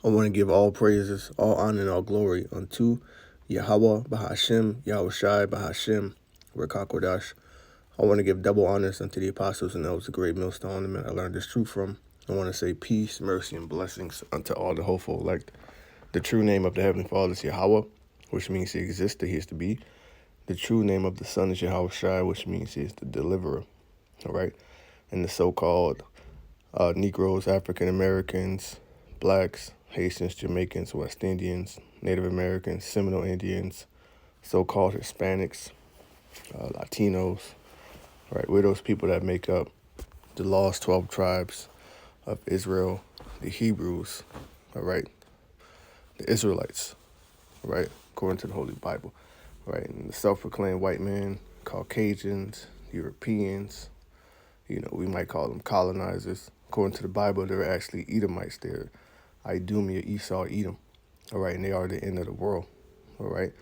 I want to give all praises, all honor, and all glory unto Yahweh, Bahashem, Yahushai, Bahashem, Rekakodash. I want to give double honors unto the apostles and those, the great millstone, the men I learned this truth from. I want to say peace, mercy, and blessings unto all the hopeful elect. The true name of the Heavenly Father is Yahweh, which means he exists, that he is to be. The true name of the Son is Yahushai, which means he is the deliverer. All right? And the so-called Negroes, African Americans, blacks, Haitians, Jamaicans, West Indians, Native Americans, Seminole Indians, so-called Hispanics, Latinos, right? We're those people that make up the lost 12 tribes of Israel, the Hebrews, all right? The Israelites, right? According to the Holy Bible, right? And the self-proclaimed white man, Caucasians, Europeans, we might call them colonizers. According to the Bible, they're actually Edomites. They're Idumea, Esau, Edom. All right, and they are the end of the world. All right,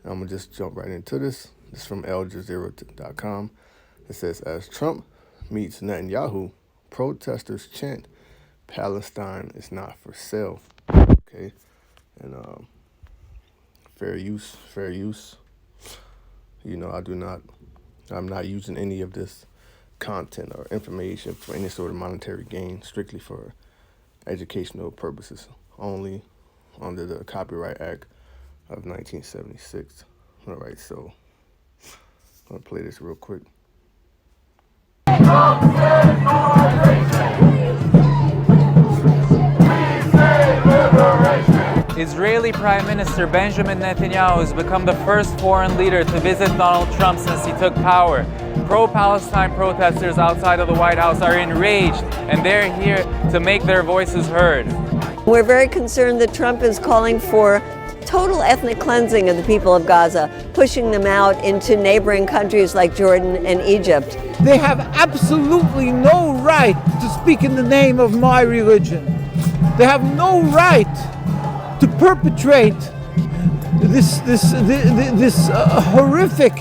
and I'm going to just jump right into this. This is from AlJazeera.com. It says, as Trump meets Netanyahu, protesters chant, Palestine is not for sale. Okay, and fair use. I'm not using any of this content or information for any sort of monetary gain, strictly for educational purposes, only under the Copyright Act of 1976. All right, so I'm going to play this real quick. Israeli Prime Minister Benjamin Netanyahu has become the first foreign leader to visit Donald Trump since he took power. Pro-Palestine protesters outside of the White House are enraged, and they're here to make their voices heard. We're very concerned that Trump is calling for total ethnic cleansing of the people of Gaza, pushing them out into neighboring countries like Jordan and Egypt. They have absolutely no right to speak in the name of my religion. They have no right to perpetrate this horrific,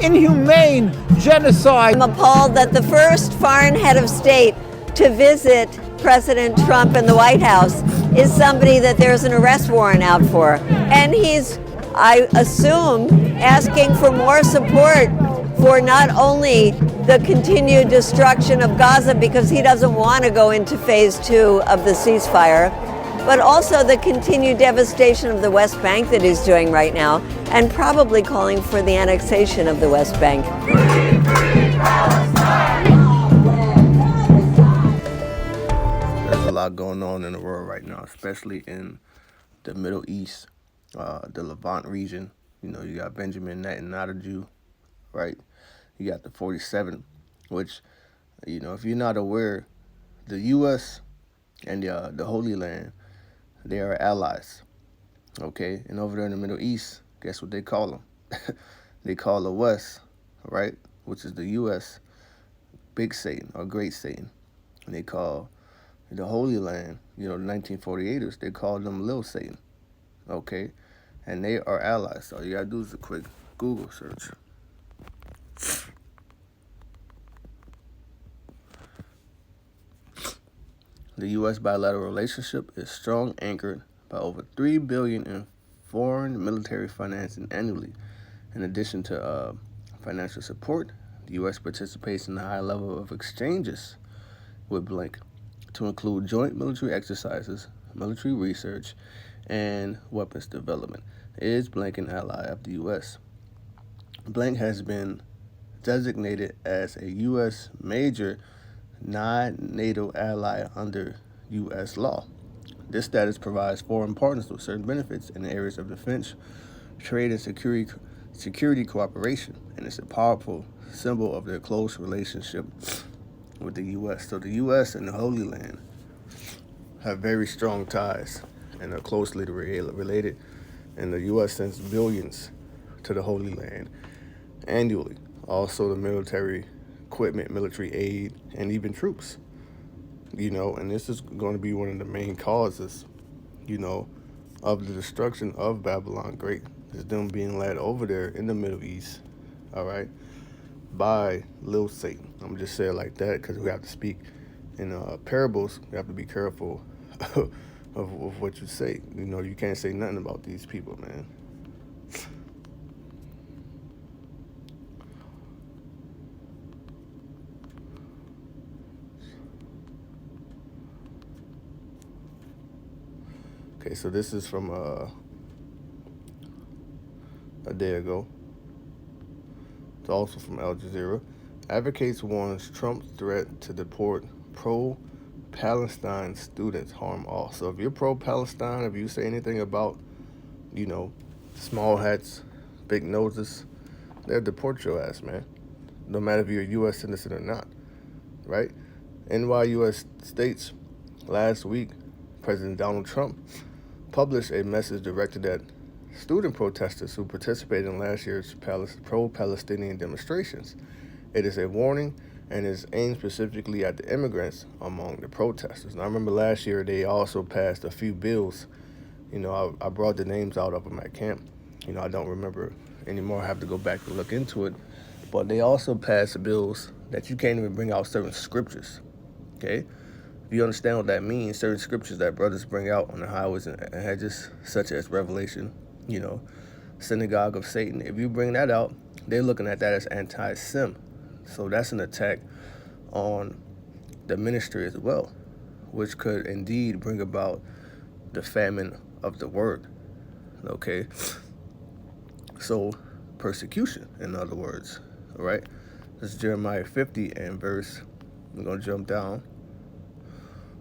inhumane genocide. I'm appalled that the first foreign head of state to visit President Trump in the White House is somebody that there's an arrest warrant out for. And he's, I assume, asking for more support for not only the continued destruction of Gaza, because he doesn't want to go into phase 2 of the ceasefire, but also the continued devastation of the West Bank that he's doing right now, and probably calling for the annexation of the West Bank. There's a lot going on in the world right now, especially in the Middle East, the Levant region. You got Benjamin Netanyahu, right? You got the 47, which, if you're not aware, the U.S. and the Holy Land, they are allies, okay? And over there in the Middle East, guess what they call them? They call the West, right, which is the U.S., Big Satan or Great Satan. And they call the Holy Land, the 1948ers, they call them Little Satan, okay? And they are allies. So all you got to do is a quick Google search. The U.S. bilateral relationship is strong, anchored by over $3 billion in foreign military financing annually. In addition to financial support, the U.S. participates in a high level of exchanges with blank, to include joint military exercises, military research, and weapons development. Is blank an ally of the U.S.? Blank has been designated as a U.S. major non-NATO ally under U.S. law. This status provides foreign partners with certain benefits in the areas of defense, trade, and security cooperation, and it's a powerful symbol of their close relationship with the U.S. So the U.S. and the Holy Land have very strong ties and are closely related, and the U.S. sends billions to the Holy Land annually. Also, the military equipment, military aid, and even troops, and this is going to be one of the main causes, of the destruction of Babylon Great, is them being led over there in the Middle East, all right, by Lil Satan. I'm just saying it like that because we have to speak in parables. We have to be careful of what you say. You know, you can't say nothing about these people, man. Okay, so this is from a day ago. It's also from Al Jazeera. Advocates warns Trump's threat to deport pro-Palestine students harm all. So if you're pro-Palestine, if you say anything about, you know, small hats, big noses, they'll deport your ass, man. No matter if you're a U.S. citizen or not, right? NYUS states last week, President Donald Trump published a message directed at student protesters who participated in last year's pro-Palestinian demonstrations. It is a warning and is aimed specifically at the immigrants among the protesters. And I remember last year they also passed a few bills. You know, I brought the names out of them at camp. You know, I don't remember anymore. I have to go back and look into it. But they also passed bills that you can't even bring out certain scriptures, okay? If you understand what that means, certain scriptures that brothers bring out on the highways and hedges, such as Revelation, you know, synagogue of Satan, if you bring that out, they're looking at that as anti-Sem. So that's an attack on the ministry as well, which could indeed bring about the famine of the word, okay? So persecution, in other words, all right? This is Jeremiah 50 and verse, I'm going to jump down,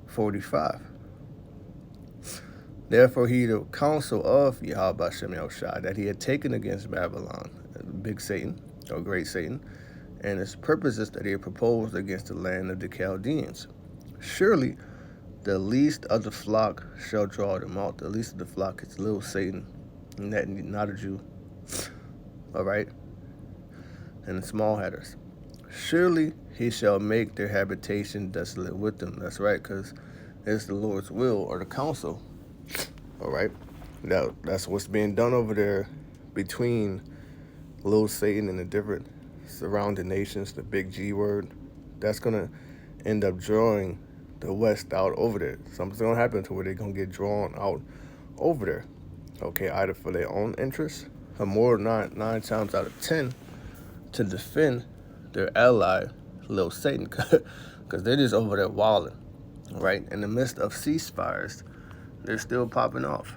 45. Therefore he the counsel of Yahweh Bashem Yahushua that he had taken against Babylon, big Satan, or great Satan, and his purposes that he had proposed against the land of the Chaldeans. Surely the least of the flock shall draw them out. The least of the flock is little Satan, and that not a Jew. All right? And the small hatters. Surely he shall make their habitation desolate with them. That's right, because it's the Lord's will or the counsel. All right? That's what's being done over there between little Satan and the different surrounding nations, the big G word. That's going to end up drawing the West out over there. Something's going to happen to where they're going to get drawn out over there. Okay, either for their own interests or more nine times out of 10 to defend their ally, little Satan, because they're just over there wilding, right? In the midst of ceasefires, they're still popping off.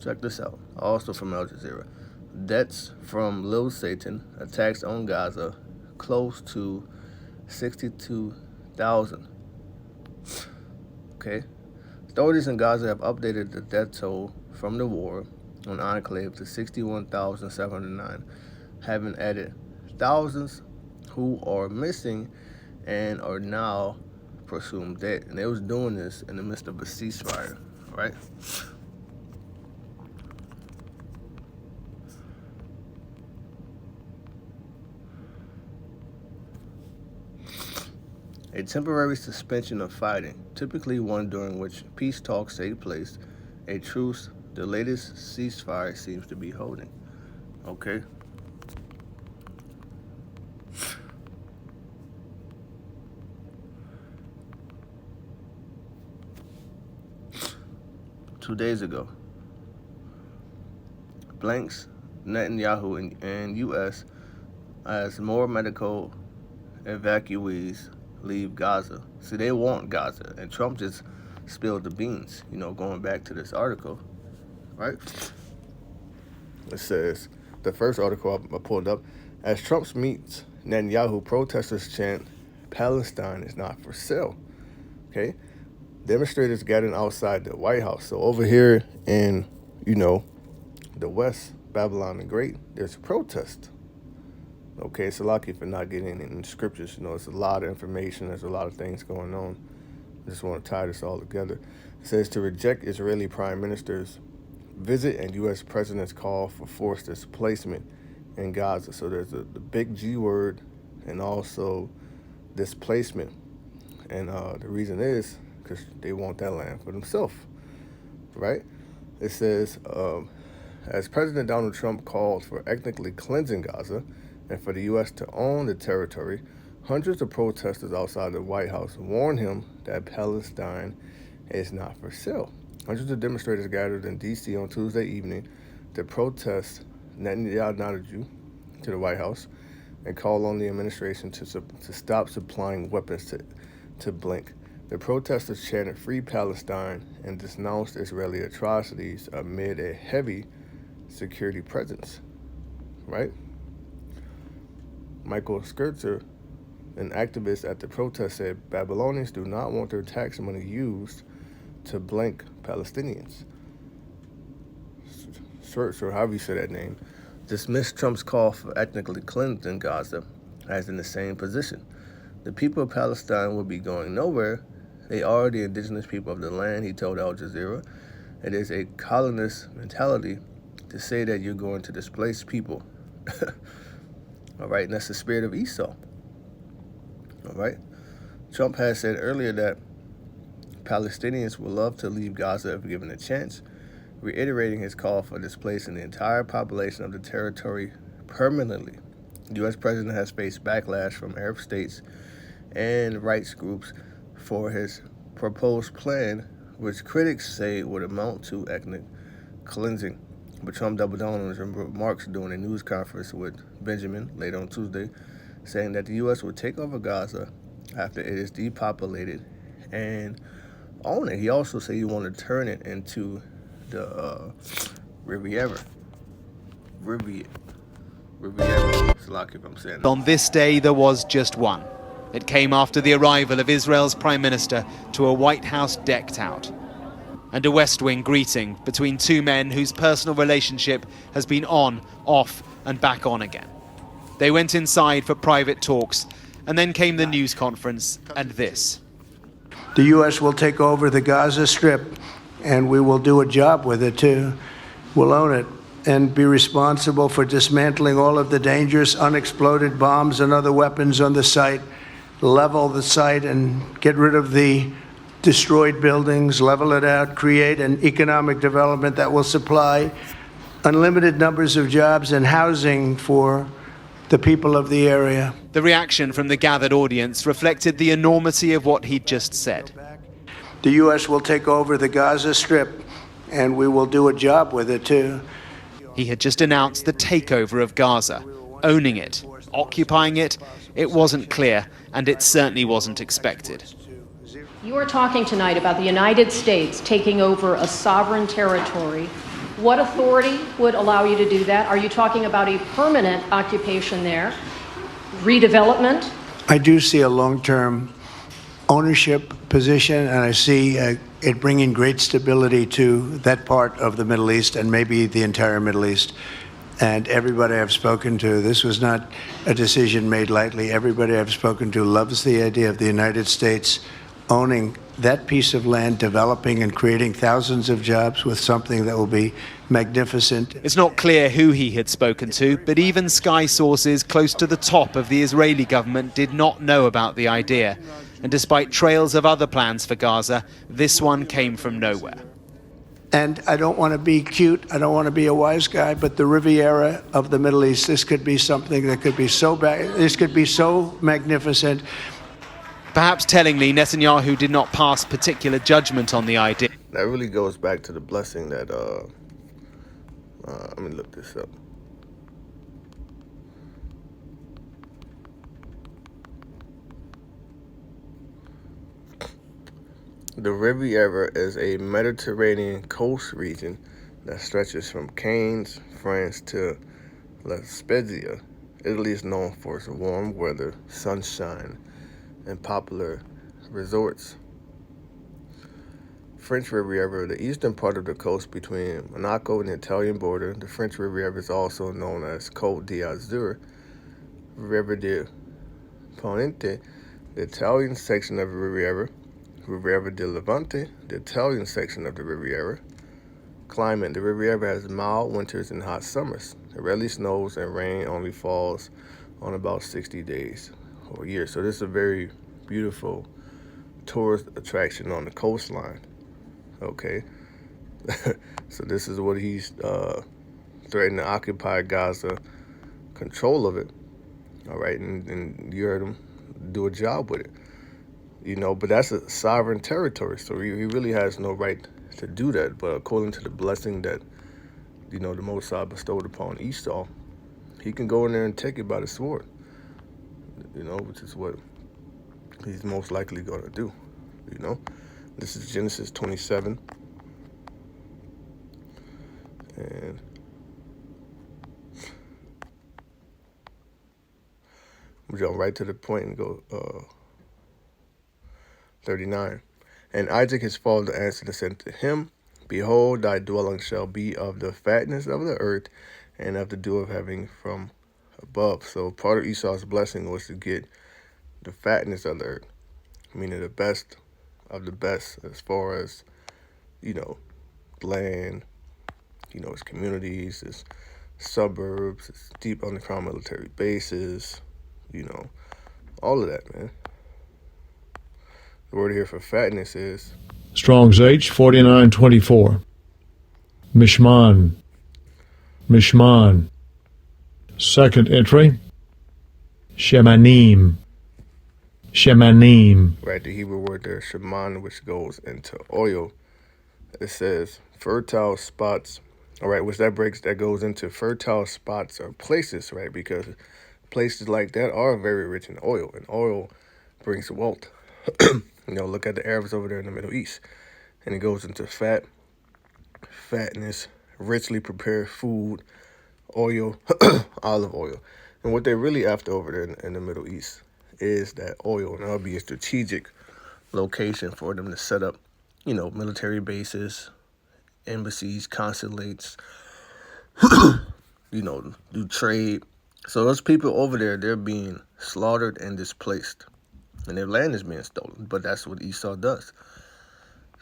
Check this out, also from Al Jazeera. Deaths from Lil Satan, attacks on Gaza, close to 62,000. Okay? Authorities in Gaza have updated the death toll from the war on Enclave to 61,709, having added thousands who are missing and are now presumed dead. And they was doing this in the midst of a ceasefire, right? A temporary suspension of fighting, typically one during which peace talks take place, a truce the latest ceasefire seems to be holding. Okay? Two days ago, blanks Netanyahu and U.S. as more medical evacuees leave Gaza. See, they want Gaza, and Trump just spilled the beans, you know, going back to this article, right? It says, the first article I pulled up, as Trump meets Netanyahu, protesters chant, Palestine is not for sale, okay? Demonstrators gathered outside the White House. So over here in, you know, the West, Babylon the Great, there's a protest. Okay, it's lucky for not getting in the scriptures. You know, it's a lot of information. There's a lot of things going on. I just want to tie this all together. It says to reject Israeli Prime Minister's visit and U.S. President's call for forced displacement in Gaza. So there's the big G word and also displacement. And the reason is because they want that land for themselves, right? It says As President Donald Trump called for ethnically cleansing Gaza and for the U.S. to own the territory, hundreds of protesters outside the White House warned him that Palestine is not for sale. Hundreds of demonstrators gathered in D.C. on Tuesday evening to protest Netanyahu to the White House and call on the administration to stop supplying weapons to Blink. The protesters chanted "Free Palestine" and denounced Israeli atrocities amid a heavy security presence. Right? Michael Scherzer, an activist at the protest, said Babylonians do not want their tax money used to blink Palestinians. Scherzer, however you say that name, dismissed Trump's call for ethnically cleansing Gaza as in the same position. The people of Palestine will be going nowhere. They are the indigenous people of the land, he told Al Jazeera. It is a colonist mentality to say that you're going to displace people. All right, and that's the spirit of Esau. All right. Trump has said earlier that Palestinians would love to leave Gaza if given a chance, reiterating his call for displacing the entire population of the territory permanently. The U.S. president has faced backlash from Arab states and rights groups for his proposed plan, which critics say would amount to ethnic cleansing. But Trump doubled down on his remarks during a news conference with Benjamin later on Tuesday, saying that the U.S. would take over Gaza after it is depopulated and own it. He also said he wanted to turn it into the Riviera. It's lucky if I'm saying that. On this day, there was just one. It came after the arrival of Israel's Prime Minister to a White House decked out, and a West Wing greeting between two men whose personal relationship has been on, off, and back on again. They went inside for private talks, and then came the news conference and this. The U.S. will take over the Gaza Strip, and we will do a job with it, too. We'll own it and be responsible for dismantling all of the dangerous unexploded bombs and other weapons on the site, level the site and get rid of the destroyed buildings, level it out, create an economic development that will supply unlimited numbers of jobs and housing for the people of the area. The reaction from the gathered audience reflected the enormity of what he'd just said. The U.S. will take over the Gaza Strip, and we will do a job with it, too. He had just announced the takeover of Gaza, owning it, occupying it. It wasn't clear, and it certainly wasn't expected. You are talking tonight about the United States taking over a sovereign territory. What authority would allow you to do that? Are you talking about a permanent occupation there? Redevelopment? I do see a long-term ownership position, and I see it bringing great stability to that part of the Middle East and maybe the entire Middle East. And everybody I've spoken to, this was not a decision made lightly. Everybody I've spoken to loves the idea of the United States owning that piece of land, developing and creating thousands of jobs with something that will be magnificent. It's not clear who he had spoken to, but even Sky sources close to the top of the Israeli government did not know about the idea. And despite trails of other plans for Gaza, this one came from nowhere. And I don't want to be cute, I don't want to be a wise guy, but the Riviera of the Middle East, this could be something that could be so this could be so magnificent. Perhaps tellingly, Netanyahu did not pass particular judgment on the idea. That really goes back to the blessing that, let me look this up. The Riviera is a Mediterranean coast region that stretches from Cannes, France to La Spezia. Italy is known for its warm weather, sunshine, and popular resorts. French Riviera, the eastern part of the coast between Monaco and the Italian border. The French Riviera is also known as Côte d'Azur, Riviera de Ponente, the Italian section of the Riviera, Riviera de Levante, the Italian section of the Riviera. Climate, the Riviera has mild winters and hot summers. It rarely snows and rain only falls on about 60 days or a year. So this is a very beautiful tourist attraction on the coastline. Okay. So this is what he's threatened to occupy Gaza, control of it. All right, and you heard him do a job with it. But that's a sovereign territory, so he really has no right to do that. But according to the blessing that, the Most High bestowed upon Esau, he can go in there and take it by the sword, which is what he's most likely going to do, This is Genesis 27. And we'll jump right to the point and go 39. And Isaac his father answered and said to him, Behold, thy dwelling shall be of the fatness of the earth and of the dew of heaven from above. So part of Esau's blessing was to get the fatness of the earth, meaning the best of the best as far as, land, its communities, its suburbs, its deep underground military bases, all of that, man. The word here for fatness is Strong's H 4924. Mishman. Mishman. Second entry. Shemanim. Shemanim. right, the Hebrew word there, sheman, which goes into oil. It says fertile spots. All right, which that goes into fertile spots or places, right? Because places like that are very rich in oil, and oil brings wealth. Look at the Arabs over there in the Middle East, and it goes into fatness, richly prepared food, oil, olive oil. And what they're really after over there in the Middle East is that oil, and that'll be a strategic location for them to set up, military bases, embassies, consulates, do trade. So those people over there, they're being slaughtered and displaced, and their land is being stolen. But that's what Esau does.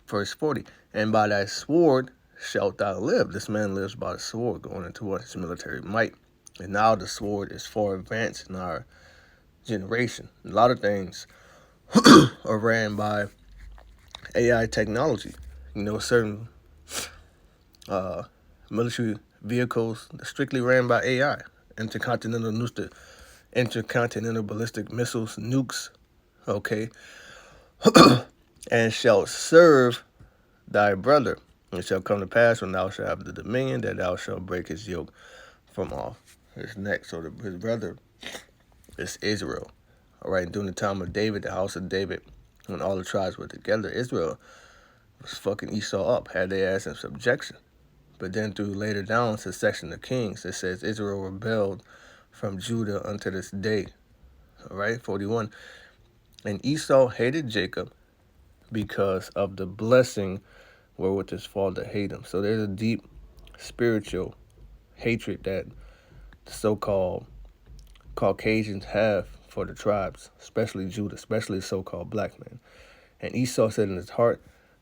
Verse 40, and by thy sword shalt thou live. This man lives by the sword, going into his military might. And now the sword is far advanced in our generation. A lot of things are ran by AI technology. Certain military vehicles strictly ran by AI. Intercontinental ballistic missiles, nukes, okay? And shall serve thy brother. It shall come to pass when thou shalt have the dominion that thou shalt break his yoke from off his neck. So his brother is Israel. All right, during the time of David, the house of David, when all the tribes were together, Israel was fucking Esau up, had their ass in subjection. But then through later down to section of Kings, it says Israel rebelled from Judah unto this day. All right, 41. And Esau hated Jacob because of the blessing wherewith his father hated him. So there's a deep spiritual hatred that the so-called Caucasians have for the tribes, especially Judah, especially the so-called black man. And Esau said in his heart,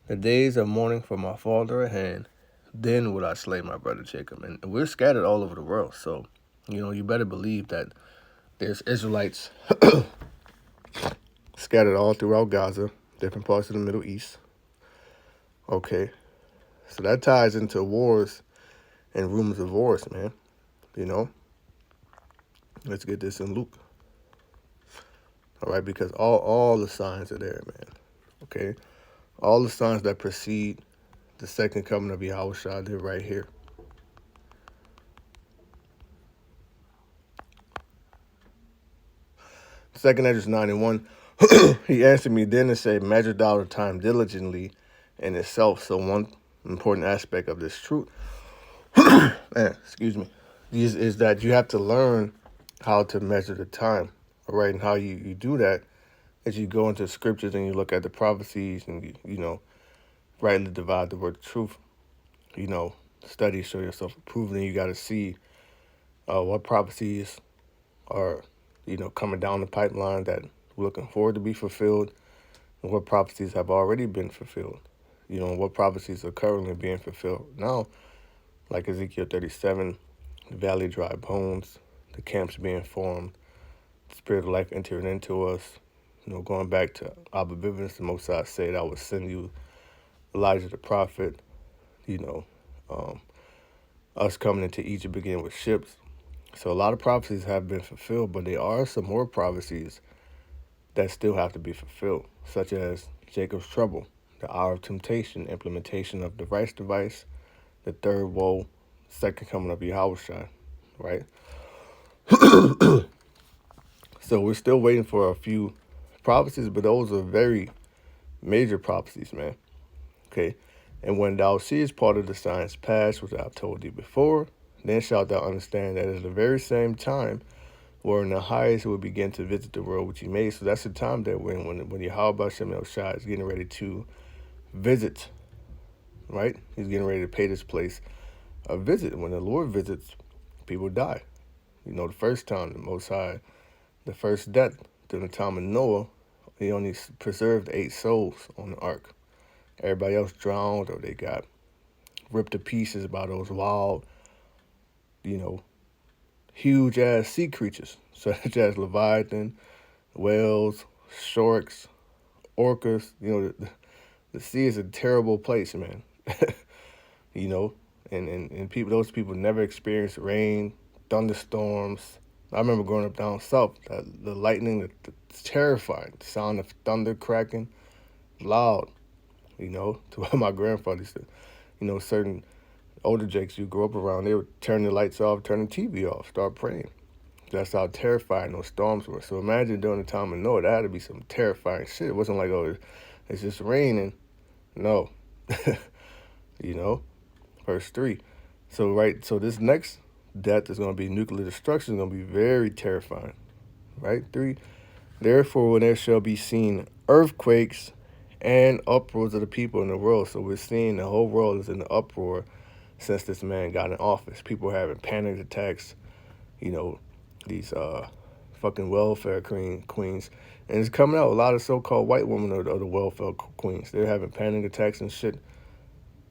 the days of mourning for my father at hand, then will I slay my brother Jacob. And we're scattered all over the world. So, you better believe that there's Israelites scattered all throughout Gaza, different parts of the Middle East. Okay. So that ties into wars and rumors of wars, man. Let's get this in Luke. All right, because all the signs are there, man. Okay? All the signs that precede the second coming of Yahushua, they're right here. Second Esdras 9:1. He answered me then and said, measure thou the time diligently in itself. So one important aspect of this truth, is that you have to learn how to measure the time. All right, and how you do that is you go into scriptures and you look at the prophecies and you rightly divide the word of truth. Study, show yourself approved, and you got to see what prophecies are coming down the pipeline that we're looking forward to be fulfilled, and what prophecies have already been fulfilled. And what prophecies are currently being fulfilled now, like Ezekiel 37, the valley of dry bones, the camps being formed, the spirit of life entering into us. Going back to Abba Bivens, the Most High said, I will send you Elijah the prophet, us coming into Egypt again with ships. So a lot of prophecies have been fulfilled, but there are some more prophecies that still have to be fulfilled, such as Jacob's trouble, the hour of temptation, implementation of the rice device, the third woe, second coming of Yahushua, right? So we're still waiting for a few prophecies, but those are very major prophecies, man. Okay? And when thou seest part of the signs past, which I have told thee before, then shalt thou understand that at the very same time, wherein the highest will begin to visit the world which he made. So that's the time that when Yahweh Shem El Shai is getting ready to visit, right? He's getting ready to pay this place a visit. When the Lord visits, people die. You know, the first time, the Most High, the first death during the time of Noah, he only preserved 8 souls on the ark. Everybody else drowned, or they got ripped to pieces by those wild, you know, huge-ass sea creatures, such as Leviathan, whales, sharks, orcas. You know, the sea is a terrible place, man. You know, and people, those people never experienced rain, thunderstorms. I remember growing up down south, the lightning, it's terrifying. The sound of thunder cracking, loud, you know, to what my grandfather used to, you know, certain older jakes you grew up around, they would turn the lights off, turn the TV off, start praying. That's how terrifying those storms were. So imagine during the time of Noah, that had to be some terrifying shit. It wasn't like, oh, it's just raining. No. You know, verse 3. So this next death is going to be nuclear destruction. It's going to be very terrifying. Right? 3. Therefore, when there shall be seen earthquakes and uproars of the people in the world. So we're seeing the whole world is in the uproar since this man got in office. People having panic attacks, you know, these fucking welfare queens. And it's coming out, a lot of so-called white women are the welfare queens. They're having panic attacks and shit.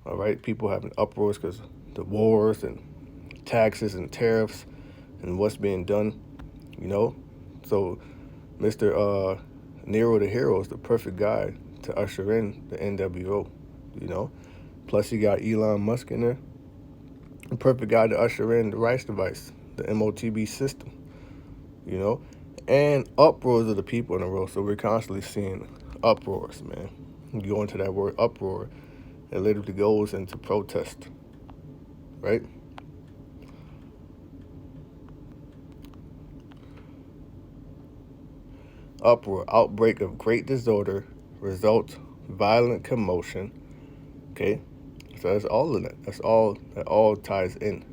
All right, people having uproars because the wars and taxes and tariffs and what's being done, you know. So Mr. Nero the Hero is the perfect guy to usher in the NWO, you know. Plus you got Elon Musk in there, the perfect guy to usher in the rice device, the MOTB system, you know. And uproars of the people in the world. So we're constantly seeing uproars, man. You go into that word uproar, it literally goes into protest, right? Uproar, outbreak of great disorder, result, violent commotion. Okay, so that's all in it. That's all, that all ties in,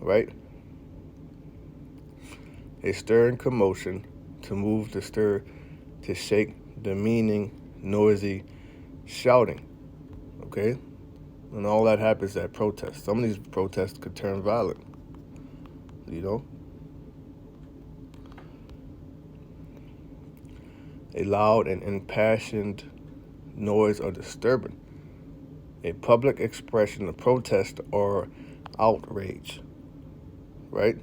right? A stirring commotion, to move, to stir, to shake, demeaning, noisy, shouting. Okay, and all that happens at protests. Some of these protests could turn violent, you know. A loud and impassioned noise or disturbance. A public expression of protest or outrage, right?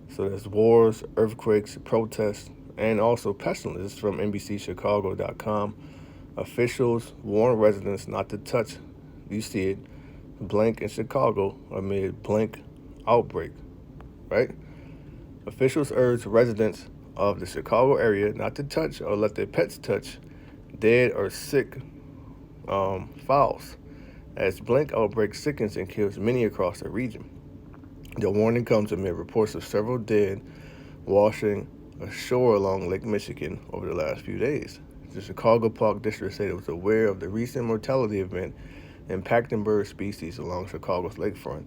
So there's wars, earthquakes, protests, and also pestilence. This is from NBCChicago.com. Officials warn residents not to touch, you see it, blank in Chicago amid blank outbreak, right? Officials urge residents of the Chicago area not to touch or let their pets touch dead or sick fowls, as blank outbreak sickens and kills many across the region. The warning comes amid reports of several dead washing ashore along Lake Michigan over the last few days. The Chicago Park District said it was aware of the recent mortality event impacting bird species along Chicago's lakefront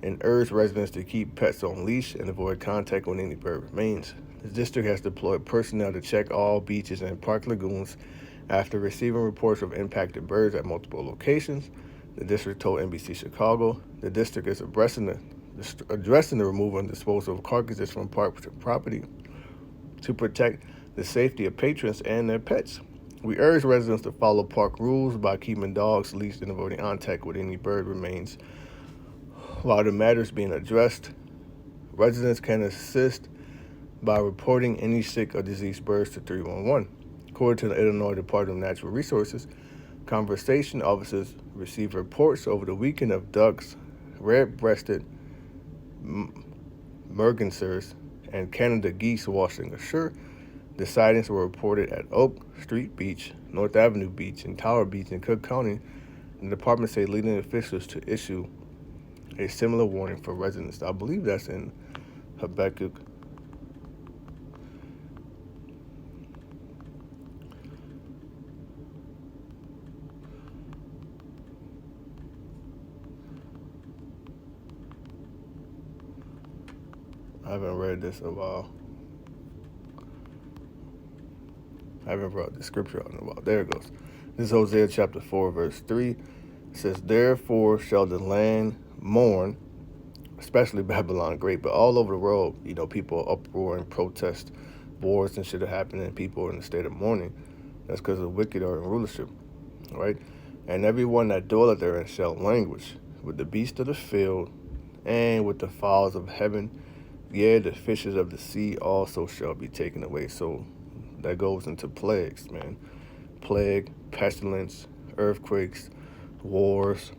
and urged residents to keep pets on leash and avoid contact with any bird remains. The district has deployed personnel to check all beaches and park lagoons after receiving reports of impacted birds at multiple locations. The district told NBC Chicago the district is addressing the removal and disposal of carcasses from park property to protect the safety of patrons and their pets. We urge residents to follow park rules by keeping dogs leashed and avoiding contact with any bird remains. While the matter is being addressed, residents can assist by reporting any sick or diseased birds to 311. According to the Illinois Department of Natural Resources, Conservation officers received reports over the weekend of ducks, red-breasted mergansers, and Canada geese washing ashore. The sightings were reported at Oak Street Beach, North Avenue Beach, and Tower Beach in Cook County. The department said leading officials to issue a similar warning for residents. I believe that's in Habakkuk. I haven't read this in a while. I haven't brought the scripture out in a while. There it goes. This is Hosea chapter 4, verse 3. It says, therefore shall the land mourn, especially Babylon great, but all over the world, people uproar and protest. Wars and shit are happening, and people are in a state of mourning. That's because the wicked are in rulership, right? And everyone that dwelleth therein shall languish with the beasts of the field and with the fowls of heaven. Yea, the fishes of the sea also shall be taken away. So that goes into plagues, man. Plague, pestilence, earthquakes, wars,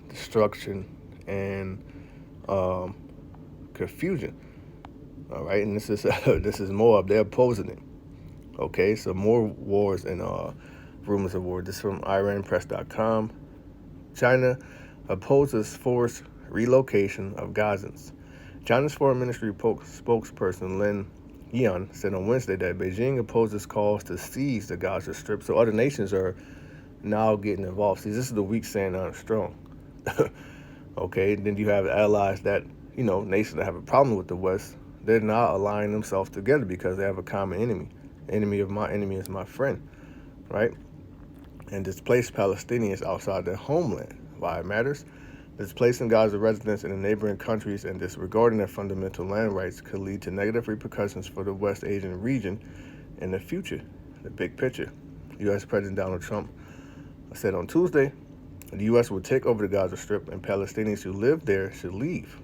destruction, and confusion. All right, and this is Moab. They're opposing it. Okay, so more wars and rumors of war. This is from IranPress.com. China opposes forced relocation of Gazans. China's Foreign Ministry spokesperson Lin Yan said on Wednesday that Beijing opposes calls to seize the Gaza Strip, so other nations are now getting involved. See, this is the weak saying I'm strong. Okay, then you have allies that, nations that have a problem with the West. They're not aligning themselves together because they have a common enemy. Enemy of my enemy is my friend, right? And displaced Palestinians outside their homeland. Why it matters? Displacing Gaza residents in the neighboring countries and disregarding their fundamental land rights could lead to negative repercussions for the West Asian region in the future. The big picture. U.S. President Donald Trump said on Tuesday, the U.S. will take over the Gaza Strip and Palestinians who live there should leave.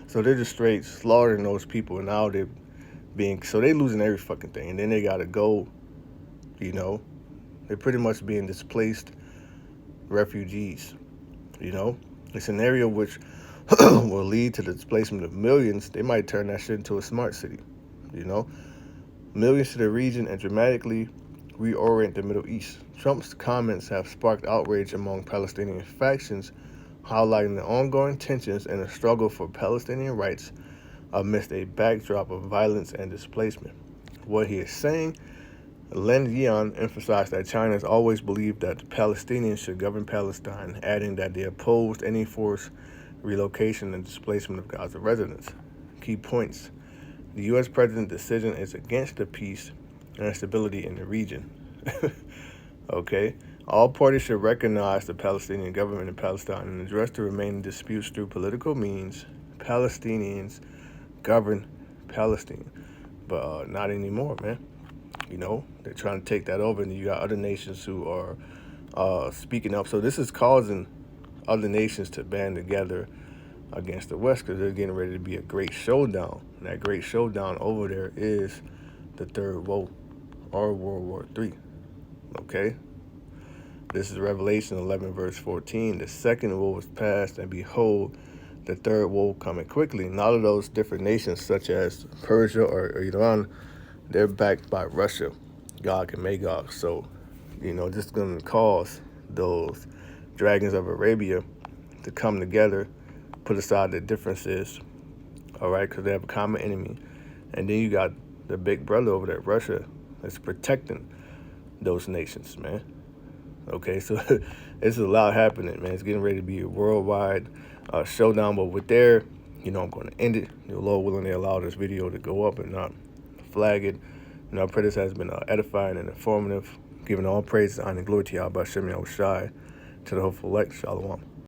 So they're just straight slaughtering those people, and now they're losing every fucking thing. And then they got to go, they're pretty much being displaced refugees, A scenario which will lead to the displacement of millions. They might turn that shit into a smart city, Millions to the region and dramatically reorient the Middle East. Trump's comments have sparked outrage among Palestinian factions, highlighting the ongoing tensions and the struggle for Palestinian rights amidst a backdrop of violence and displacement. What he is saying, Lin Yan emphasized that China has always believed that the Palestinians should govern Palestine, adding that they opposed any forced relocation and displacement of Gaza residents. Key points. The U.S. president's decision is against the peace and stability in the region. Okay? All parties should recognize the Palestinian government in Palestine and address the remaining disputes through political means. Palestinians govern Palestine. But not anymore, man. They're trying to take that over, and you got other nations who are speaking up. So this is causing other nations to band together against the West because they're getting ready to be a great showdown. And that great showdown over there is the Third Woe, or World War III. Okay? This is Revelation 11, verse 14. The second woe was past, and behold, the third woe coming quickly. And all of those different nations, such as Persia or Iran, they're backed by Russia, Gog and Magog. So, this is going to cause those dragons of Arabia to come together, put aside their differences, all right, because they have a common enemy. And then you got the big brother over there, Russia, that's protecting those nations, man. Okay, so it's a lot happening, man. It's getting ready to be a worldwide showdown. But with there, I'm going to end it. Lord willing, they allow this video to go up and not flag it. I pray this has been edifying and informative, giving all praise, honor, and glory to Yahweh Shem Yahushai, to the hopeful elect. Shalom.